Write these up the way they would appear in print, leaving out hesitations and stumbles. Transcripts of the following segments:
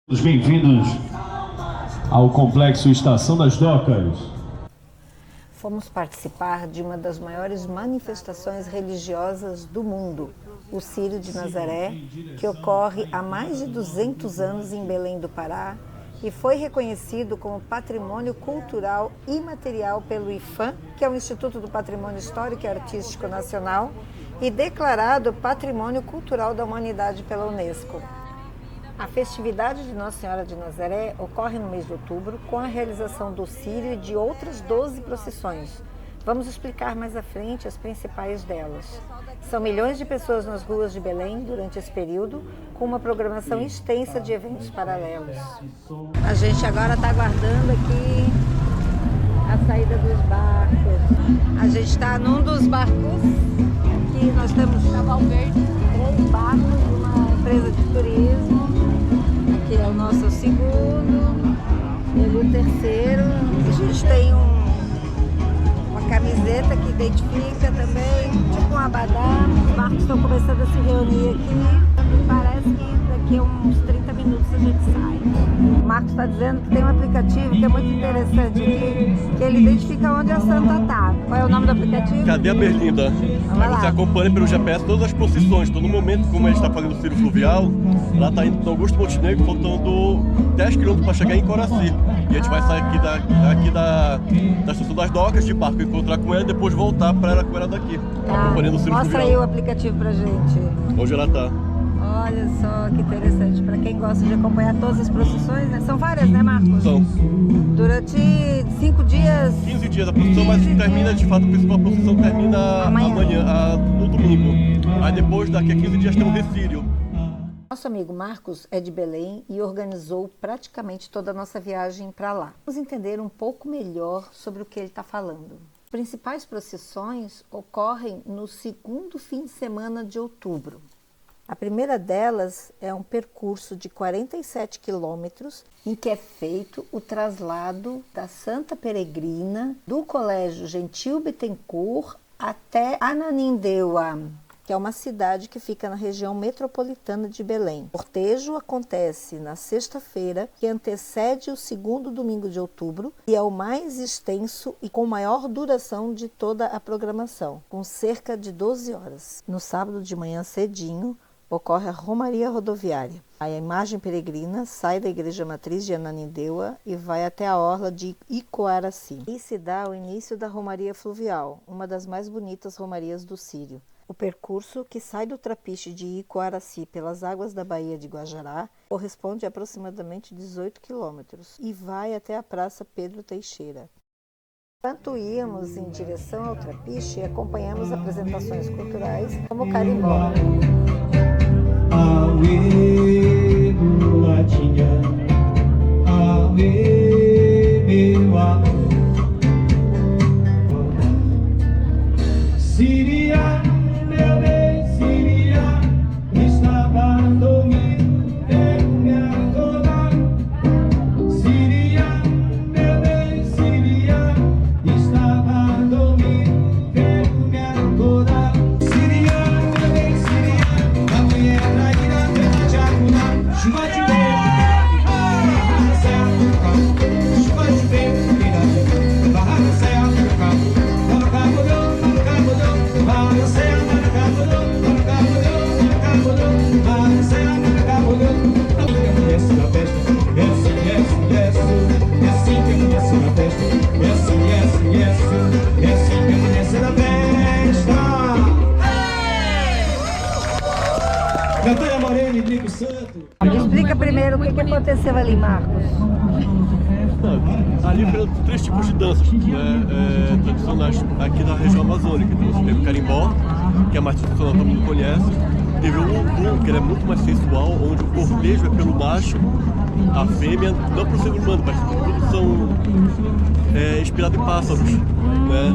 Bem-vindos ao Complexo Estação das Docas. Fomos participar de uma das maiores manifestações religiosas do mundo, o Círio de Nazaré, que ocorre há mais de 200 anos em Belém do Pará e foi reconhecido como Patrimônio Cultural Imaterial pelo IPHAN, que é o Instituto do Patrimônio Histórico e Artístico Nacional, e declarado Patrimônio Cultural da Humanidade pela Unesco. A festividade de Nossa Senhora de Nazaré ocorre no mês de outubro com a realização do Círio e de outras 12 procissões. Vamos explicar mais à frente as principais delas. São milhões de pessoas nas ruas de Belém durante esse período, com uma programação extensa de eventos paralelos. A gente agora está aguardando aqui a saída dos barcos. A gente está num dos barcos, que nós temos Chaval Verde, 3 barcos de uma empresa de turismo. Que é o nosso segundo, ele o terceiro. A gente tem uma camiseta que identifica também, tipo um abadá. Os barcos estão começando a se reunir aqui. Parece que daqui a uns 30 minutos a gente sai. O Marcos está dizendo que tem um aplicativo que é muito interessante aqui, que ele identifica onde a santa está. Qual é o nome do aplicativo? Cadê a Berlinda? Aí você acompanha pelo GPS todas as procissões. Então, no momento, como a gente está fazendo o Círio Fluvial, lá está indo para Augusto Montenegro, faltando 10 km para chegar em Coraci. E a gente vai sair aqui da estação das docas de barco, encontrar com ela e depois voltar para ela com ela daqui. Acompanhando o Círio Mostra Fluvial. aí o aplicativo pra gente. Onde ela está. Olha só que interessante, para quem gosta de acompanhar todas as procissões, né? São várias, né, Marcos? São. Durante 5 dias... 15 dias a procissão, mas termina, de fato, a principal procissão termina amanhã, no domingo. Aí depois, daqui a 15 dias, tem um recírio. Nosso amigo Marcos é de Belém e organizou praticamente toda a nossa viagem para lá. Vamos entender um pouco melhor sobre o que ele está falando. As principais procissões ocorrem no segundo fim de semana de outubro. A primeira delas é um percurso de 47 quilômetros em que é feito o traslado da Santa Peregrina do Colégio Gentil Bittencourt até Ananindeua, que é uma cidade que fica na região metropolitana de Belém. O cortejo acontece na sexta-feira, que antecede o segundo domingo de outubro, e é o mais extenso e com maior duração de toda a programação, com cerca de 12 horas. No sábado de manhã cedinho, ocorre a Romaria Rodoviária. A imagem peregrina sai da Igreja Matriz de Ananindeua e vai até a orla de Icoaraci. E se dá o início da Romaria Fluvial, uma das mais bonitas romarias do Círio. O percurso, que sai do trapiche de Icoaraci pelas águas da Baía de Guajará, corresponde a aproximadamente 18 quilômetros e vai até a Praça Pedro Teixeira. Enquanto íamos em direção ao trapiche, acompanhamos apresentações culturais como o carimbó. Aue, mulatinha, aue, meu amor. Síria, meu bem, Síria, estava dormindo, eu me acordar. Síria, meu bem, Síria, estava dormindo, eu me acordar. Síria, meu bem, Síria, a mulher traída pela Jacuna. Chuva de vento, barra serra, chuva de vento, barra serra, barra serra, Natália Morena e Drico Santo. Explica primeiro o que aconteceu ali, Marcos. Ali foram 3 tipos de danças tradicionais aqui da região amazônica. Então você teve o carimbó, que é mais tradicional, todo mundo conhece. Teve o umbum, que ele é muito mais sensual, onde o cortejo é pelo macho, a fêmea, não por ser humano, mas tudo são inspirados em pássaros. Né?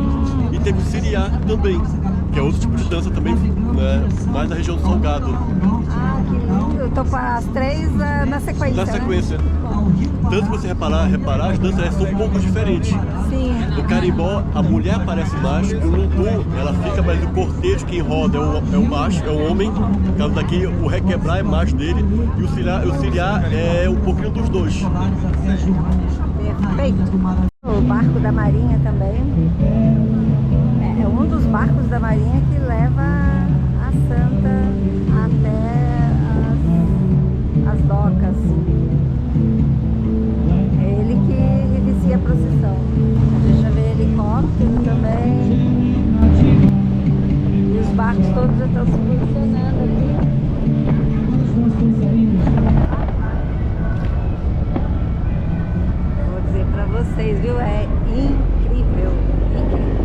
E teve o siriá também, que é outro tipo de dança também, né, mais da região do Salgado. Ah, que lindo. Eu tô com as 3 na sequência. Na sequência. Tanto que você reparar, as danças são um pouco diferentes. Sim. No carimbó, a mulher aparece mais, no lundu, ela fica mais no cortejo, quem roda é o macho, é o homem. No caso daqui, o requebrar é macho dele e o ciliar é um pouquinho dos dois. Perfeito. O barco da Marinha também é um dos barcos da Marinha que leva a Santa até as docas. É ele que inicia a procissão. A gente já vê helicóptero também. E os barcos todos já estão se posicionando aqui. Vou dizer pra vocês, viu? É incrível, incrível.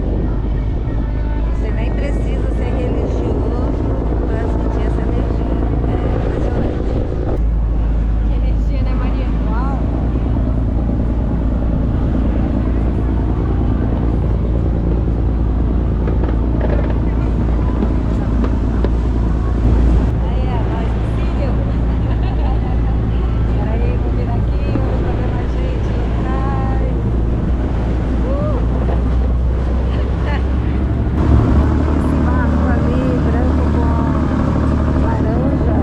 Você nem precisa ser religioso para sentir essa energia. É impressionante. Que energia, né, Maria? Uau! Aí é, nós do Sírio. Peraí, vou vir aqui, vou pra ver mais gente lá atrás. Esse barco ali, branco com laranja,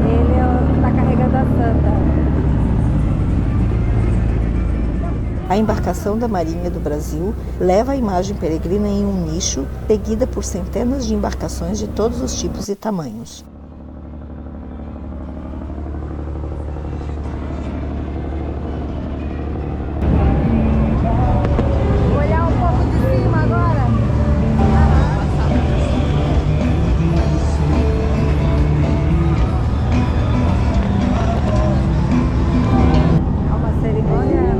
ele é o que está carregando a Santa. A embarcação da Marinha do Brasil leva a imagem peregrina em um nicho, seguida por centenas de embarcações de todos os tipos e tamanhos. Vou olhar um pouco de cima agora. É uma cerimônia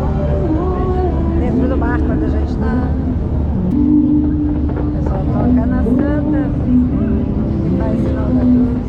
dentro do barco quando a gente está. O pessoal toca na Santa e faz sinal da cruz.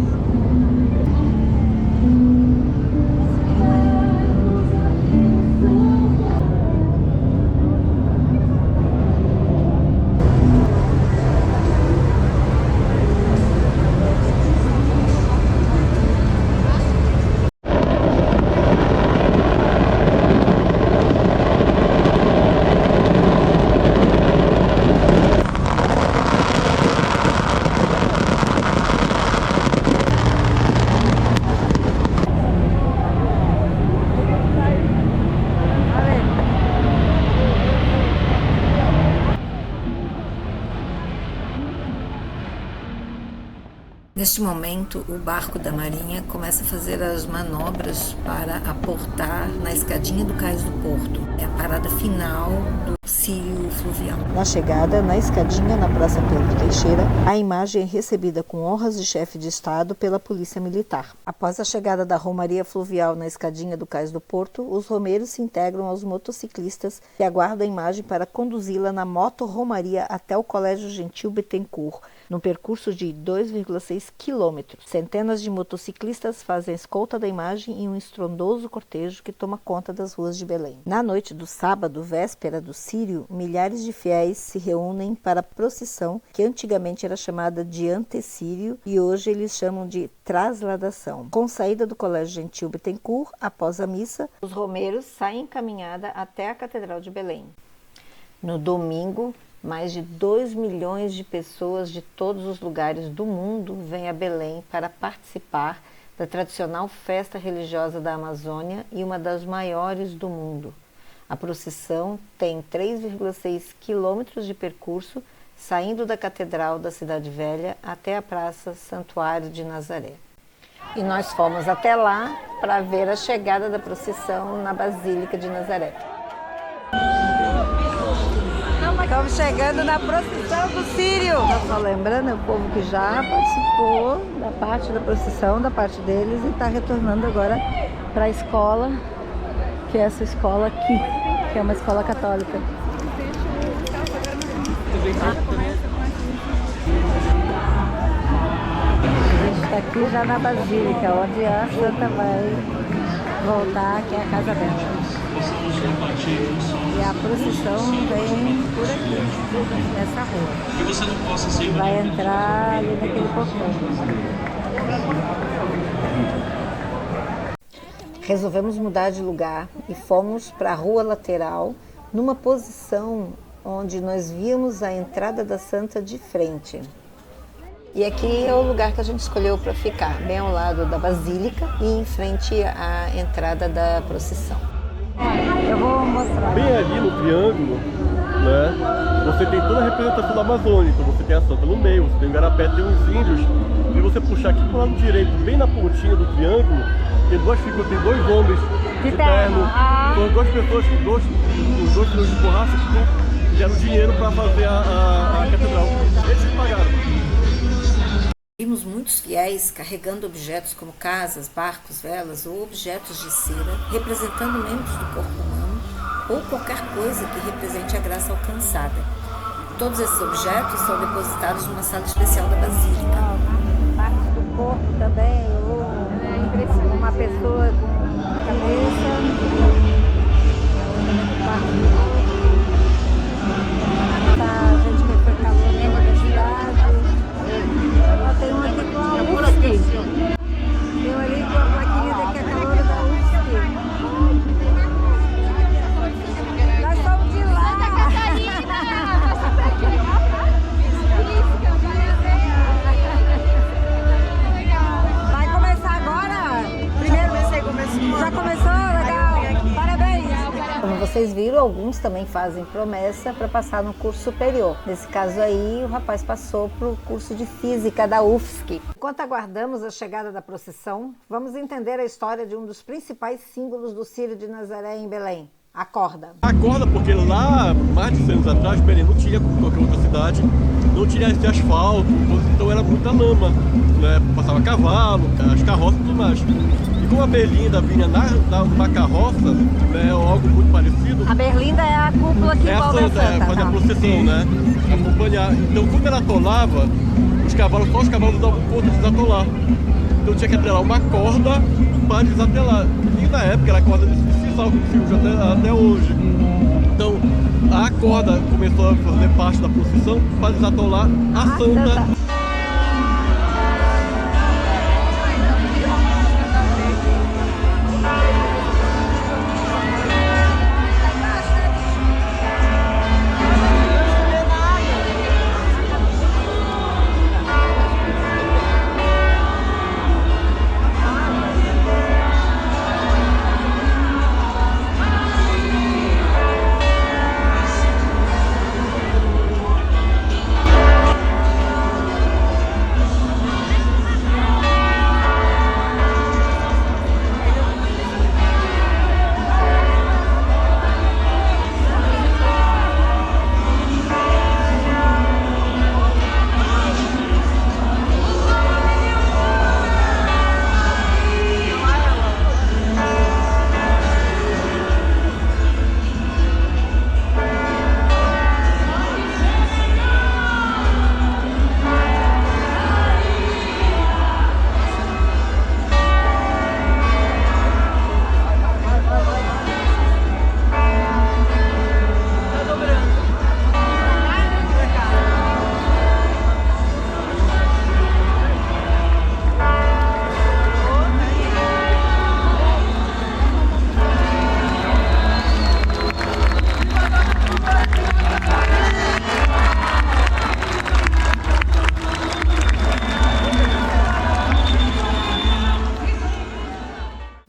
Neste momento, o barco da Marinha começa a fazer as manobras para aportar na escadinha do Cais do Porto. É a parada final do Círio Fluvial. Na chegada, na escadinha na Praça Pedro Teixeira, a imagem é recebida com honras de chefe de Estado pela Polícia Militar. Após a chegada da Romaria Fluvial na escadinha do Cais do Porto, os romeiros se integram aos motociclistas que aguardam a imagem para conduzi-la na moto-romaria até o Colégio Gentil Bittencourt, no percurso de 2,6 quilômetros. Centenas de motociclistas fazem a escolta da imagem em um estrondoso cortejo que toma conta das ruas de Belém. Na noite do sábado, véspera do Círio, milhares de fiéis se reúnem para a procissão, que antigamente era chamada de Antecírio e hoje eles chamam de Trasladação. Com saída do Colégio Gentil Bittencourt, após a missa, os romeiros saem em caminhada até a Catedral de Belém. No domingo, mais de 2 milhões de pessoas de todos os lugares do mundo vêm a Belém para participar da tradicional festa religiosa da Amazônia e uma das maiores do mundo. A procissão tem 3,6 quilômetros de percurso, saindo da Catedral da Cidade Velha até a Praça Santuário de Nazaré. E nós fomos até lá para ver a chegada da procissão na Basílica de Nazaré. Estamos chegando na procissão do Círio. Só lembrando, é o povo que já participou da parte da procissão, da parte deles, e está retornando agora para a escola, que é essa escola aqui, que é uma escola católica. A gente está aqui já na Basílica, onde a Santa vai voltar, que é a casa dela. possamos repartir E a procissão vem por aqui, nessa rua. que você não possa ser Vai entrar ali naquele portão. Resolvemos mudar de lugar e fomos para a rua lateral, numa posição onde nós víamos a entrada da Santa de frente. E aqui é o lugar que a gente escolheu para ficar, bem ao lado da Basílica e em frente à entrada da procissão. Eu vou mostrar. Bem ali no triângulo, né, você tem toda a representação da Amazônia. Então você tem a Santa no meio, você tem o Igarapé, tem os índios. E você puxar aqui pro lado direito, bem na pontinha do triângulo, tem duas figuras, tem dois homens de terno. São duas pessoas, os dois filhos de borracha que deram dinheiro para fazer a catedral. Eles que pagaram. Vimos muitos fiéis carregando objetos como casas, barcos, velas ou objetos de cera, representando membros do corpo humano ou qualquer coisa que represente a graça alcançada. Todos esses objetos são depositados numa sala especial da Basílica. Parte do corpo também, ou uma pessoa com cabeça, parte do corpo. A gente que foi calor na universidade. Tem um aqui com a UFSC. Tem um ali com a plaquinha daqui, a calor da UFSC. Nós somos de lá. Santa Catarina! Passa pra aqui. Vai começar agora? Primeiro começou. Já começou? Legal. Parabéns. Como vocês viram, alguns também fazem promessa para passar no curso superior. Nesse caso aí, o rapaz passou para o curso de Física da UFSC. Enquanto aguardamos a chegada da procissão, vamos entender a história de um dos principais símbolos do Círio de Nazaré em Belém, a corda. A corda, porque lá, mais de 100 anos atrás, Belém não tinha, como qualquer outra cidade, não tinha esse asfalto, então era muita lama, né? Passava cavalo, as carroças e tudo mais. E como a Berlinda vinha numa carroça, né, ou algo muito parecido... A Berlinda é a cúpula que envolve a Santa. Fazer a procissão, né? Acompanhar. Então, quando ela atolava, só os cavalos davam conta de desatolar. Então tinha que atrelar uma corda para desatelar. E na época era a corda de sisal, como se usa até hoje. Então, a corda começou a fazer parte da procissão para desatolar a Santa.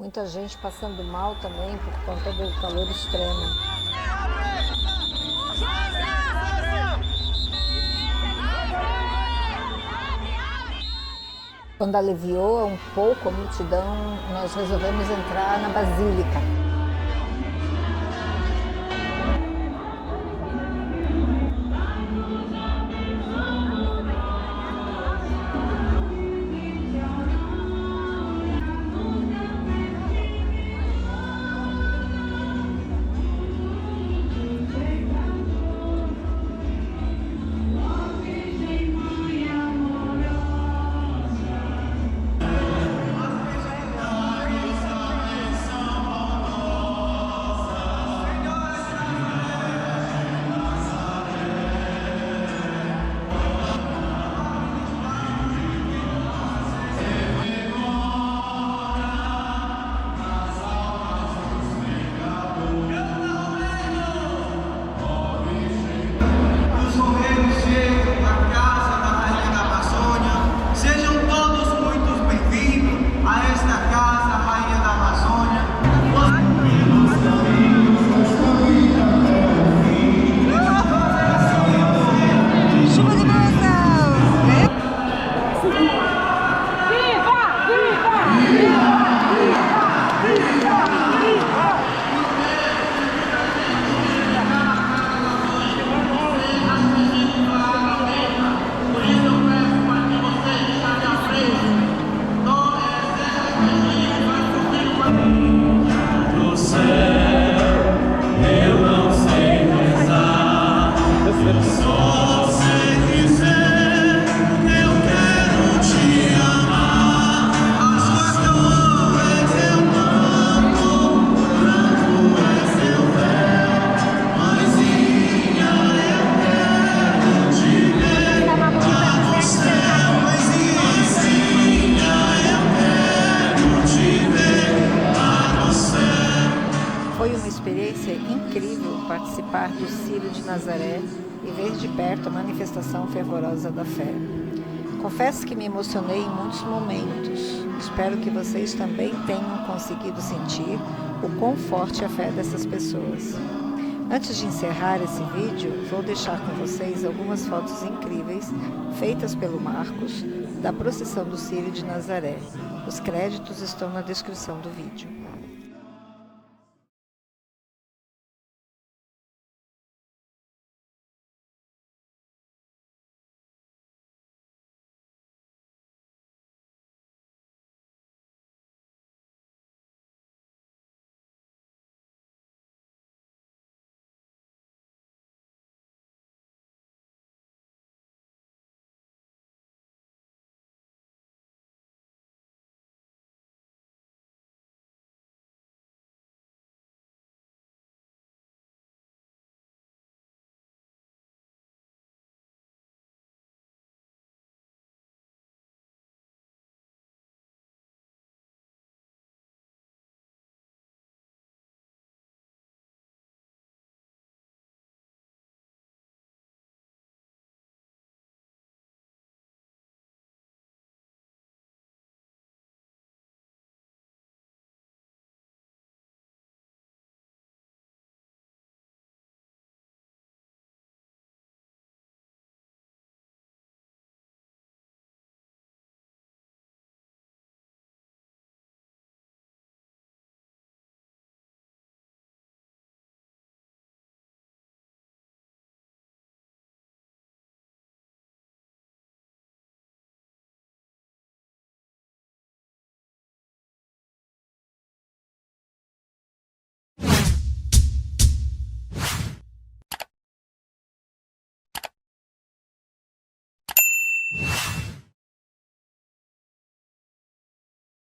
Muita gente passando mal também por conta do calor extremo. Quando aliviou um pouco a multidão, nós resolvemos entrar na Basílica. Foi uma experiência incrível participar do Círio de Nazaré e ver de perto a manifestação fervorosa da fé. Confesso que me emocionei em muitos momentos. Espero que vocês também tenham conseguido sentir o quão forte é a fé dessas pessoas. Antes de encerrar esse vídeo, vou deixar com vocês algumas fotos incríveis feitas pelo Marcos da procissão do Círio de Nazaré. Os créditos estão na descrição do vídeo.